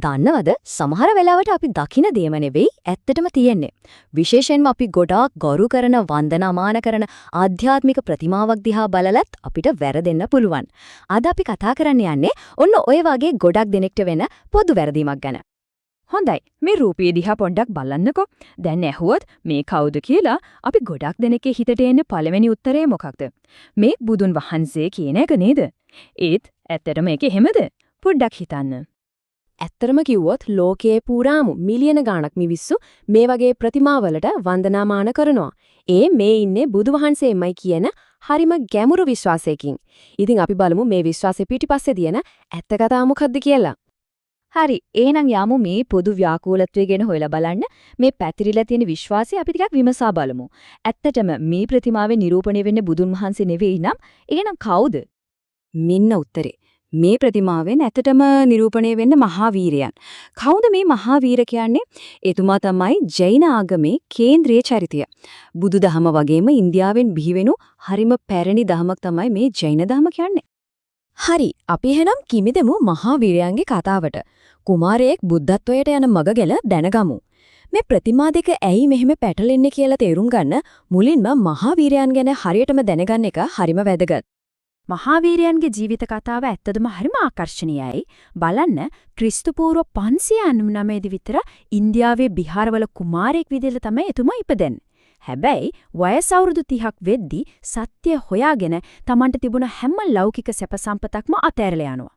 දන්නවද සමහර වෙලාවට අපි දකින දේම නෙවෙයි ඇත්තටම තියෙන්නේ. විශේෂයෙන්ම අපි ගොඩාක් ගරු කරන වන්දනාමාන කරන ආධ්‍යාත්මික ප්‍රතිමාවක් දිහා බලලත් අපිට වැරදෙන්න පුළුවන්. අද අපි කතා කරන්න යන්නේ ඔන්න ඔය වගේ ගොඩක් දෙනෙක්ට වෙන පොදු වැරදීමක් ගැන. හොඳයි මේ රූපය දිහා පොඩ්ඩක් බලන්නකෝ. දැන් ඇහුවොත් මේ කවුද කියලා අපි ගොඩක් දෙනෙක්ගේ හිතට එන පළවෙනි උත්තරේ මොකක්ද? මේ බුදුන් වහන්සේ කියන එක නේද? ඒත් ඇත්තටම ඒක එහෙමද? පොඩ්ඩක් හිතන්න. ඇත්තරම කිව්වොත් ලෝකයේ පුරාම මිලියන ගාණක් මිනිස්සු මේ වගේ ප්‍රතිමාවලට වන්දනාමාන කරනවා. ඒ මේ ඉන්නේ බුදුවහන්සේමයි කියන හරිම ගැඹුරු විශ්වාසයකින්. ඉතින් අපි බලමු මේ විශ්වාසෙ පිටිපස්සේ තියෙන ඇත්ත කතාව මොකක්ද කියලා. හරි, එහෙනම් යමු මේ පොදු ව්‍යාකූලත්වය ගැන හොයලා බලන්න. මේ පැතිරිලා තියෙන විශ්වාසය අපි ටිකක් විමසා බලමු. ඇත්තටම මේ ප්‍රතිමාවේ නිරූපණය වෙන්නේ බුදුන් වහන්සේ නෙවෙයි නම් එහෙනම් කවුද? මෙන්න උත්තරේ. මේ ප්‍රතිමාවෙන් ඇත්තටම නිරූපණය වෙන්නේ මහාවීරයන්. කවුද මේ මහාවීර කියන්නේ? එතුමා තමයි ජෛන ආගමේ කේන්ද්‍රීය චරිතය. බුදුදහම වගේම ඉන්දියාවෙන් බිහිවෙනු හරිම පැරණි දහමක් තමයි මේ ජෛන දහම කියන්නේ. හරි, අපි එහෙනම් කිමිදෙමු මහාවීරයන්ගේ කතාවට. කුමාරයෙක් බුද්ධත්වයට යන මග ගැන දැනගමු. මේ ප්‍රතිමා දෙක ඇයි මෙහෙම පැටලෙන්නේ කියලා තේරුම් ගන්න මුලින්ම මහාවීරයන් ගැන හරියටම දැනගන්න එක හරිම වැදගත්. මහාවීරයන්ගේ ජීවිත කතාව ඇත්තටම හරිම ආකර්ශනීයයි. බලන්න ක්‍රිස්තු පූර්ව 599 දී විතර ඉන්දියාවේ බිහාරවල කුමාරයෙක් විදිහට තමයි එතුමා ඉපදෙන්නේ. හැබැයි වයස අවුරුදු 30ක් වෙද්දී සත්‍ය හොයාගෙන Tamanට තිබුණ හැම ලෞකික සැප සම්පතක්ම අතෑරලා යනවා.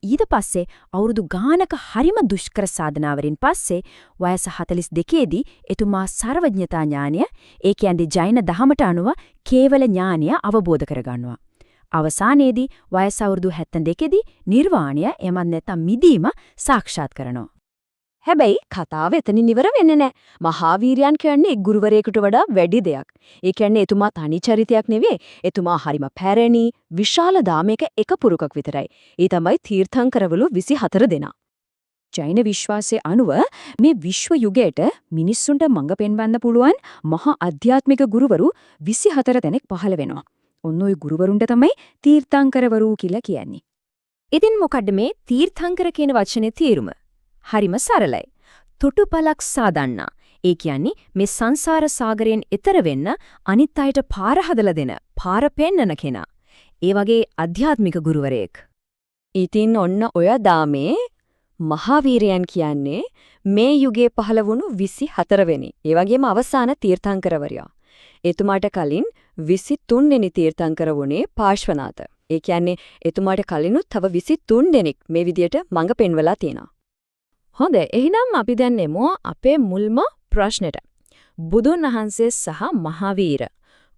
ඊට පස්සේ අවුරුදු ගානක හරිම දුෂ්කර සාධනාවරින් පස්සේ වයස 42 දී එතුමා සර්වඥතා ඥානය, ඒ කියන්නේ ජෛන දහමට අනුව කේවල ඥානය අවබෝධ කරගන්නවා. අවසානයේදී වයස අවුරුදු 72 දී නිර්වාණය එමත් නැත්නම් මිදීම සාක්ෂාත් කරනවා. හැබැයි කතාව එතනින් ඉවර වෙන්නේ නැහැ. මහාවීරයන් කියන්නේ ගුරුවරයෙකුට වඩා වැඩි දෙයක්. ඒ කියන්නේ එතුමා තනි චරිතයක් නෙවෙයි. එතුමා හරිම පැරණි, විශාල දාමයක එක පුරුකක් විතරයි. ඒ තමයි තීර්ථංකරවලු 24 දෙනා. ජෛන විශ්වාසයේ අනුව මේ විශ්ව යුගයට මිනිස්සුන්ට මඟ පෙන්වන්න පුළුවන් මහා ආධ්‍යාත්මික ගුරුවරු 24 දෙනෙක් පහළ වෙනවා. ඔන්න ඔය ගුරුවරුන්ට තමයි තීර්ථංකරවරු කියලා කියන්නේ. ඉතින් මොකද්ද මේ තීර්ථංකර කියන වචනේ තේරුම? හරිම සරලයි. තුටුපලක් සාදන්නා. ඒ කියන්නේ මේ සංසාර සාගරයෙන් එතර වෙන්න අනිත් අයට පාර හදලා දෙන, පාර පෙන්නන කෙනා. ඒ වගේ ආධ්‍යාත්මික ගුරුවරයෙක්. ඉතින් ඔන්න ඔය දාමේ මහාවීරයන් කියන්නේ මේ යුගයේ පහළ වුණු 24 වෙනි. ඒ වගේම අවසාන තීර්ථංකරවරයා. එතුමාට කලින් 23 වෙනි තීර්ථංකර වුණේ පාර්ශ්වනාත. ඒ කියන්නේ එතුමාට කලිනුත් තව 23 දෙනෙක් මේ විදියට මඟ පෙන්වලා තියෙනවා. හොඳයි, එහෙනම් අපි දැන් එමු අපේ මුල්ම ප්‍රශ්නෙට. බුදුන් වහන්සේ සහ මහාවීර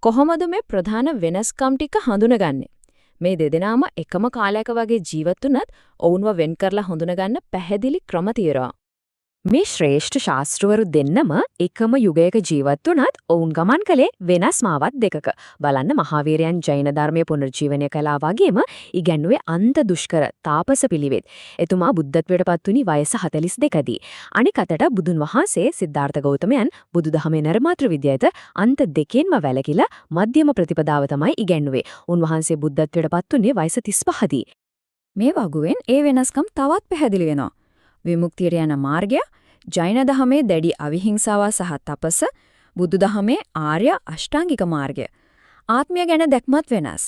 කොහොමද මේ ප්‍රධාන වෙනස්කම් ටික හඳුනගන්නේ? මේ දෙදෙනාම එකම කාලයක වගේ ජීවත් වුණත් ඔවුන්ව වෙන් කරලා හඳුනගන්න පැහැදිලි ක්‍රම තියෙනවා. මේ ශ්‍රේෂ්ඨ ශාස්ත්‍රවරු දෙන්නම එකම යුගයක ජීවත් වුණත් ඔවුන් ගමන් කළේ වෙනස් මාවත් දෙකක. බලන්න මහාවීරයන් ජෛන ධර්මයේ පුනර්ජීවනය කළා වගේම ඉගැන්වුවේ අන්ත දුෂ්කර තාපස පිළිවෙත්. එතුමා බුද්ධත්වයට පත් වුණි වයස 42 දී. අනික අතට බුදුන් වහන්සේ සිද්ධාර්ථ ගෞතමයන් බුදුදහමේ නරමාත්‍ර විද්‍යාවට අන්ත දෙකෙන්ම වැළකීලා මධ්‍යම ප්‍රතිපදාව තමයි ඉගැන්වුවේ. උන්වහන්සේ බුද්ධත්වයට පත් වුණේ වයස 35 දී. මේ වගුවෙන් ඒ වෙනස්කම් තවත් පැහැදිලි වෙනවා. විමුක්තියට යන මාර්ගය, ජෛන දහමේ දැඩි අවිහිංසාව සහ තපස, බුදු දහමේ ආර්ය අෂ්ටාංගික මාර්ගය. ආත්මය ගැන දැක්මත් වෙනස්.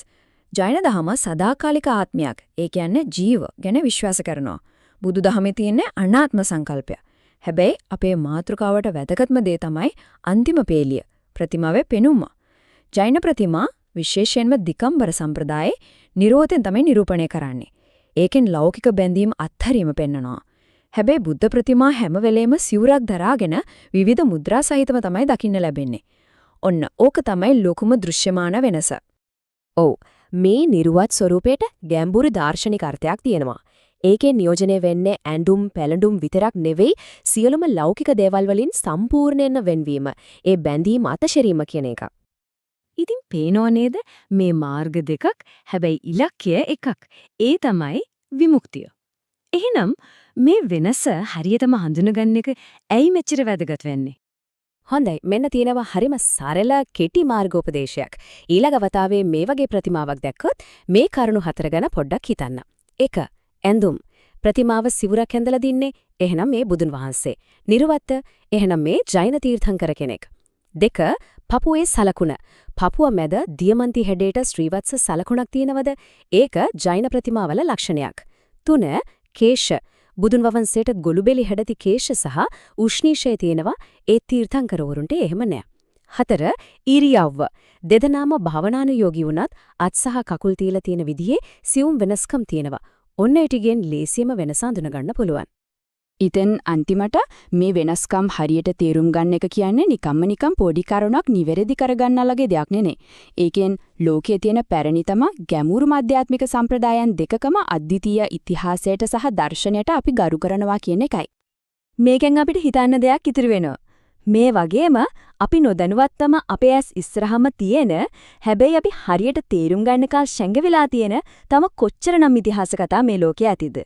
ජෛන දහම සදාකාලික ආත්මයක්, ඒ කියන්නේ ජීව ගැන විශ්වාස කරනවා. බුදු දහමේ තියෙන අනාත්ම සංකල්පය. හැබැයි අපේ මාතෘකාවට වැදගත්ම දේ තමයි අන්තිම පේලිය, ප්‍රතිමාවේ පෙනුම. ජෛන ප්‍රතිමා විශේෂයෙන්ම දිකම්බර සම්ප්‍රදායේ නිරෝධයෙන් තමයි නිරූපණය කරන්නේ. ඒකෙන් ලෞකික බැඳීම් අත්හැරීම පෙන්වනවා. හැබැයි බුද්ධ ප්‍රතිමා හැම වෙලේම සිවුරක් දරාගෙන විවිධ මුද්‍රා සහිතව තමයි දකින්න ලැබෙන්නේ. ඔන්න ඕක තමයි ලොකුම දෘශ්‍යමාන වෙනස. ඔව්, මේ නිර්වත් ස්වරූපයට ගැඹුරු දාර්ශනික අර්ථයක් තියෙනවා. ඒකේ නියෝජනය වෙන්නේ ඇඳුම් පැළඳුම් විතරක් නෙවෙයි, සියලුම ලෞකික දේවල් වලින් සම්පූර්ණයෙන්ම වෙන්වීම, ඒ බැඳීම අතශරීම කියන එක. ඉතින් පේනෝ නේද මේ මාර්ග දෙකක්, හැබැයි ඉලක්කය එකක්. ඒ තමයි විමුක්තිය. එහෙනම් මේ වෙනස හරියටම හඳුනගන්න එක ඇයි මෙච්චර වැදගත් වෙන්නේ? හොඳයි, මෙන්න තියෙනවා හරිම සරල කෙටි මාර්ගෝපදේශයක්. ඊළඟ වතාවේ මේ වගේ ප්‍රතිමාවක් දැක්කොත් මේ කරුණු 4 ගැන පොඩ්ඩක් හිතන්න. 1. ඇඳුම්. ප්‍රතිමාව සිවුරක් ඇඳලා දින්නේ. එහෙනම් මේ බුදුන් වහන්සේ. නිර්වත්ත. එහෙනම් මේ ජෛන තීර්ථංකර කෙනෙක්. 2. පපුවේ සලකුණ. පපුව මැද දියමන්ති හැඩයට ශ්‍රීවත්ස සලකුණක් තියෙනවද? ඒක ජෛන ප්‍රතිමාවල ලක්ෂණයක්. 3. කේශ. බුදුන් වහන්සේට ගොළුබෙලි හැඩති කේශ සහ උෂ්ණීෂය තියෙනවා. ඒ තීර්ථංකරවරුන්ට එහෙම නෑ. 4. ඉරියව්ව. දෙදෙනාම භාවනානුයෝගී වුණත් අත් සහ කකුල් තියලා තියෙන විදිහේ සියුම් වෙනස්කම් තියෙනවා. ඔන්න ඒ ටිකෙන් ලේසියෙම වෙනස අඳුන ගන්න පුළුවන්. ඉතින් අන්තිමට මේ වෙනස්කම් හරියට තේරුම් ගන්න එක කියන්නේ නිකම්ම පොඩි කරුණක් නිවැරදි කරගන්නලගේ දෙයක් නෙනේ. ඒකෙන් ලෝකයේ තියෙන පැරණිතම ගැඹුරු ආධ්‍යාත්මික සම්ප්‍රදායන් දෙකකම අද්විතීය ඉතිහාසයට සහ දර්ශනයට අපි ගරු කරනවා කියන එකයි. මේකෙන් අපිට හිතන්න දෙයක් ඉතුරු වෙනවා. මේ වගේම අපි නොදැනුවත්වම අපේ ඇස් ඉස්සරහම තියෙන හැබැයි අපි හරියට තේරුම් ගන්නකල් ශැංග වෙලා තියෙන තම කොච්චරනම් ඉතිහාස කතා මේ ලෝකයේ ඇතිද?